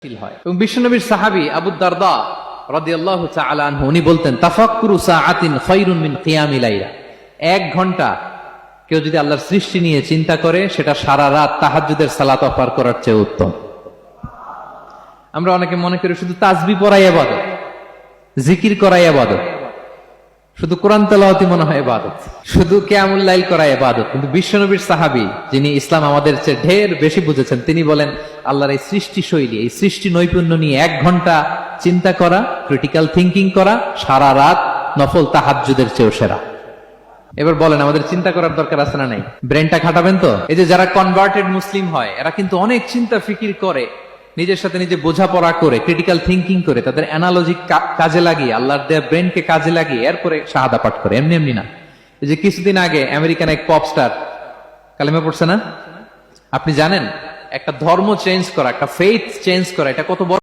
হয়। এবং বিশ্বনবীর সাহাবী আবু দারদা রাদিয়াল্লাহু তাআলা আনহু উনি বলতেন তাফাক্কুরু সাআতিন খায়রুম মিন কিয়ামিল লাইলা। 1 ঘন্টা কেউ যদি আল্লাহর সৃষ্টি নিয়ে চিন্তা করে সেটা সারা রাত তাহাজ্জুদের সালাত পার করার চেয়ে উত্তম। আমরা অনেকে মনে করি শুধু তাসবিহ পড়াই ইবাদত, জিকির করাই ইবাদত, শুধু কোরআন তেলাওয়াতই মনে হয় ইবাদত, শুধু কিয়ামুল লাইল করা ইবাদত। কিন্তু বিশ্বনবীর সাহাবী যিনি ইসলাম আমাদের চেয়ে ঢের বেশি বুঝেছেন তিনি বলেন আল্লাহর এই সৃষ্টি শৈলী, এই সৃষ্টি নৈপুণ্য নিয়ে 1 ঘন্টা চিন্তা করা, ক্রিটিক্যাল থিঙ্কিং করা সারা রাত নফল তাহাজ্জুদের চেয়েও সেরা। এবার বলেন আমাদের চিন্তা করার দরকার আছে না নাই? ব্রেনটা খাটাবেন তো। এই যে যারা কনভার্টেড মুসলিম হয় এরা কিন্তু অনেক চিন্তা ফিকির করে, নিজের সাথে নিজে বোঝাপড়া করে, ক্রিটিক্যাল থিঙ্কিং করে, তাদের অ্যানালজি কাজে লাগিয়ে, আল্লাহর দেয়া ব্রেনকে কাজে লাগিয়ে এরপরে শাহাদা পাঠ করে, এমনি এমনি না। এই যে কিছুদিন আগে আমেরিকান এক পপ স্টার কালেমা পড়ছে না? আপনি জানেন একটা ধর্ম চেঞ্জ করা, একটা ফেইথ চেঞ্জ করা এটা কত বড়